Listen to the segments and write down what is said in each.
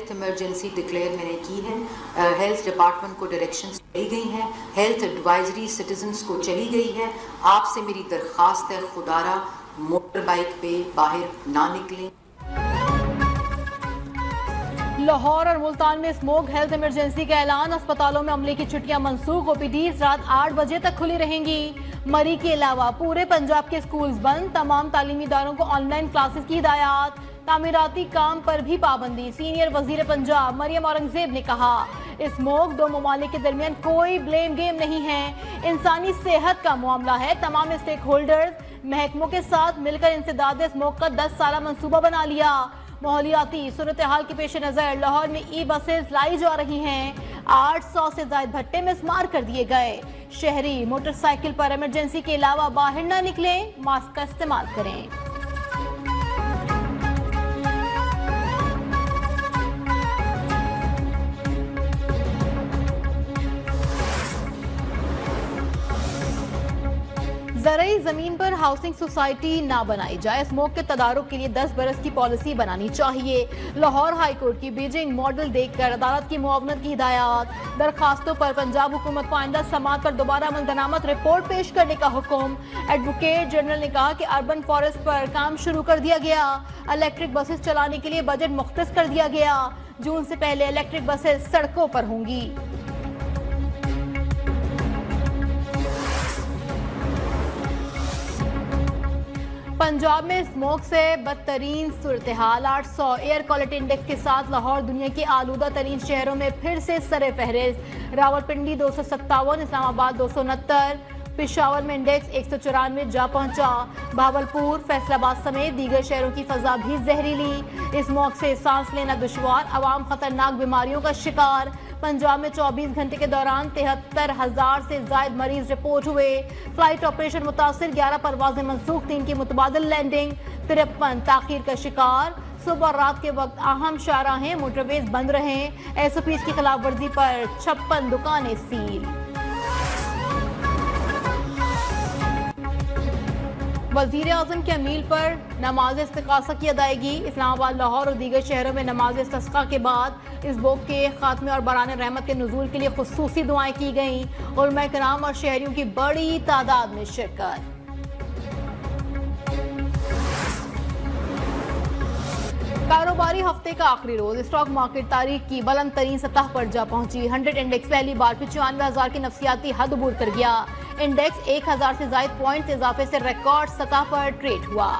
Health emergency declare मैंने की है। हेल्थ डिपार्टमेंट को डायरेक्शंस दी गई हैं, हेल्थ एडवाइजरी सिटीजन्स को चली गई है। आपसे मेरी दरख्वास्त है, खुदारा मोटर बाइक पे बाहर ना निकलें। लाहौर और मुल्तान में स्मोक हेल्थ इमरजेंसी का ऐलान। अस्पतालों में अमले की छुट्टियां मनसूख। ओपीडीज रात 8 बजे तक खुली रहेंगी। मरी के अलावा पूरे पंजाब के स्कूल्स बंद। तमाम तालीमी इदारों को ऑनलाइन क्लासेस की हिदायत। तामीराती काम पर भी पाबंदी। सीनियर वजीर पंजाब मरियम औरंगजेब ने कहा, स्मोक दो ममालिक के दरमियान कोई ब्लेम गेम नहीं है, इंसानी सेहत का मामला है। तमाम स्टेक होल्डर्स महकमों के साथ मिलकर इंसदाद स्मोक का 10 साला मंसूबा बना लिया। माहौलियाती सूरत हाल के पेश नज़र लाहौर में ई बसेस लाई जा रही हैं। 800 से ज्यादा भट्टे मिसमार कर दिए गए। शहरी मोटरसाइकिल पर इमरजेंसी के अलावा बाहर ना निकलें, मास्क का इस्तेमाल करें। ज़रई ज़मीन पर हाउसिंग सोसाइटी ना बनाई जाए। स्मोक के तदारुक के लिए 10 बरस की पॉलिसी बनानी चाहिए। लाहौर हाई कोर्ट की बीजिंग मॉडल देखकर अदालत की मुआवनत की हिदायत। दरखास्तों पर पंजाब हुकूमत को आइंदा समात पर दोबारा अमल दरामद रिपोर्ट पेश करने का हुक्म। एडवोकेट जनरल ने कहा कि अर्बन फॉरेस्ट पर काम शुरू कर दिया गया। इलेक्ट्रिक बसेस चलाने के लिए बजट मुख्तस कर दिया गया। जून से पहले इलेक्ट्रिक बसेस सड़कों पर होंगी। पंजाब में स्मोक से बदतरीन सूरत हाल। 800 एयर क्वालिटी इंडेक्स के साथ लाहौर दुनिया के आलूदा तरीन शहरों में फिर से सरे फहरिस्त। रावलपिंडी 257, इस्लामाबाद 269, पिशावर में इंडेक्स 194 जा पहुंचा। भावलपुर, फैसलाबाद समेत दीगर शहरों की फजा भी जहरीली। स्मोक से सांस लेना दुश्वार, अवाम खतरनाक बीमारियों का शिकार। पंजाब में 24 घंटे के दौरान 73,000 से ज्यादा मरीज रिपोर्ट हुए। फ्लाइट ऑपरेशन मुतासिर, 11 परवाजें मनसूख, 3 की मुतबादिल लैंडिंग, 53 ताखीर का शिकार। सुबह और रात के वक्त अहम शाहराहें मोटरवेज बंद रहे। SOPs की खिलाफ वर्जी पर 56 दुकानें सील। वजीर आजम के अमील पर नमाज इस्तिकासा की अदायगी। इस्लामाबाद, लाहौर और दीगर शहरों में नमाज इस्तिस्का के बाद इस बोक के खात्मे और बराने रहमत के नुज़ूल के लिए खुसूसी दुआएं की गईं। उलमा किराम और शहरियों की बड़ी तादाद में शिरकत। कारोबारी हफ्ते का आखिरी रोज, स्टॉक मार्केट तारीख की बुलंद तरीन सतह पर जा पहुंची। 100 इंडेक्स पहली बार 95,000 की नफसियाती हद अबूर कर गया। इंडेक्स 1000 से ज्यादा पॉइंट्स इजाफे से रिकॉर्ड सतह पर ट्रेड हुआ।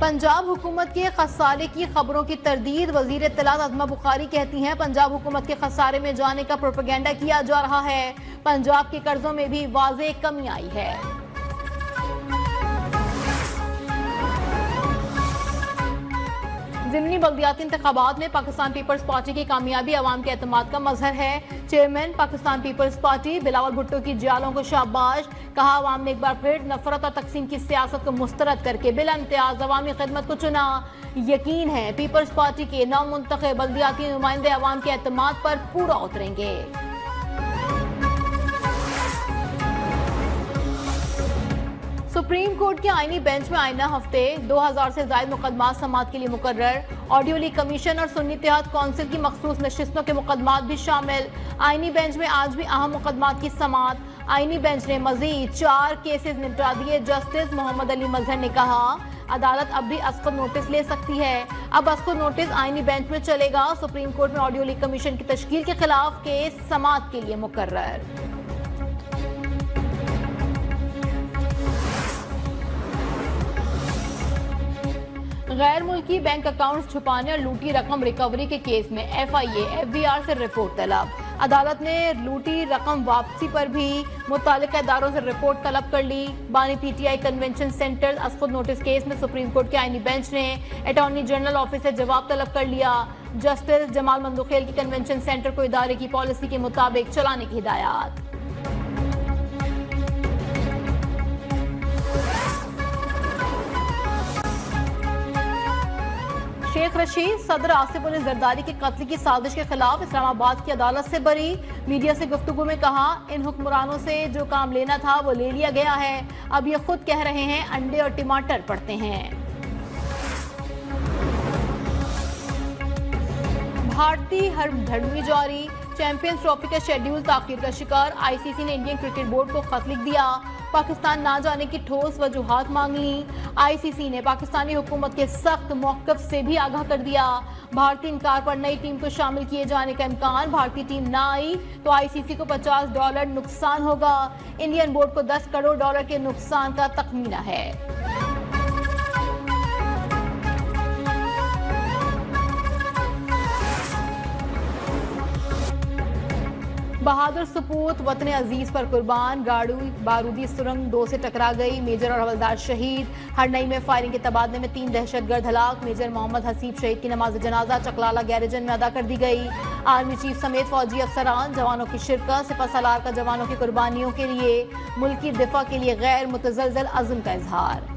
पंजाब हुकूमत के खसारे की खबरों की तरदीद। वजीर इत्तलात अज़मा बुखारी कहती हैं, पंजाब हुकूमत के खसारे में जाने का प्रोपेगेंडा किया जा रहा है। पंजाब के कर्जों में भी वाज़ेह कमी आई है। ज़िमनी बल्दियाती इंतखाबात में पाकिस्तान पीपल्स पार्टी की कामयाबी अवाम के एतमाद का मजहर है। Chairman Pakistan Peoples Party Bilawal Bhutto की जियालों को शाबाश। कहा, अवाम ने एक बार फिर नफरत और तकसीम की सियासत को मुस्तरद करके बिला इम्तियाज अवामी खिदमत को चुना। यकीन है पीपल्स पार्टी के नामुंतखब बल्दियाती नुमाइंदे अवाम के एतमाद पर पूरा उतरेंगे। सुप्रीम कोर्ट के आईनी बेंच में आईना हफ्ते 2000 से ज्यादा मुकदमात समात के लिए मुकर्रर। ऑडियो लीक कमीशन और सुन्नी इत्तेहाद कौंसिल की मखसूस नशिस्तों के मुकदमात भी शामिल। आईनी बेंच में आज भी अहम मुकदमात की समात। आईनी बेंच ने मजीद 4 केसेस निपटा दिए। जस्टिस मोहम्मद अली मजहर ने कहा, अदालत अब भी अस्को नोटिस ले सकती है। अब अस्को नोटिस आईनी बेंच में चलेगा। सुप्रीम कोर्ट में ऑडियो लीक कमीशन की तश्कील के खिलाफ केस समात के लिए मुकर्रर। गैर मुल्की बैंक अकाउंट्स छुपाने और लूटी रकम रिकवरी के केस में FIA FBR से रिपोर्ट तलब। अदालत ने लूटी रकम वापसी पर भी मुतालिका इदारों से रिपोर्ट तलब कर ली। बानी PTI कन्वेंशन सेंटर अस्खुद नोटिस केस में सुप्रीम कोर्ट के आईनी बेंच ने अटॉर्नी जनरल ऑफिस से जवाब तलब कर लिया। जस्टिस जमाल मंदुखेल की कन्वेंशन सेंटर को इदारे की पॉलिसी के मुताबिक चलाने की हिदायत। शेख रशीद सदर आसिफ अली जरदारी के कत्ल की साजिश के खिलाफ इस्लामाबाद की अदालत से बरी। मीडिया से गुफ्तगू में कहा, इन हुक्मरानों से जो काम लेना था वो ले लिया गया है। अब ये खुद कह रहे हैं अंडे और टमाटर पड़ते हैं। भारतीय हरभड़वी जारी, चैंपियंस ट्रॉफी का शेड्यूल ताखीर का शिकार। आईसीसी ने इंडियन क्रिकेट बोर्ड को खत लिख दिया, पाकिस्तान ना जाने की ठोस वजूहात मांग ली। आईसीसी ने पाकिस्तानी हुकूमत के सख्त मौक़िफ़ से भी आगाह कर दिया। भारतीय इनकार पर नई टीम को शामिल किए जाने का इम्कान। भारतीय टीम ना आई तो आईसीसी को $50 नुकसान होगा। इंडियन बोर्ड को $10 करोड़ के नुकसान का तखमीना है। बहादुर सपूत वतन अजीज पर कुर्बान। गाड़ी बारूदी सुरंग 2 से टकरा गई, मेजर और हवलदार शहीद। हरनई में फायरिंग के तबादले में 3 दहशतगर्द हलाक। मेजर मोहम्मद हसीब शहीद की नमाज जनाजा चकलाला गैरेजन में अदा कर दी गई। आर्मी चीफ समेत फौजी अफसरान जवानों की शिरकत। सिपह सलार का जवानों की कुर्बानियों के लिए मुल्की दिफा के लिए गैर मुतज़लज़ल अज़्म का इजहार।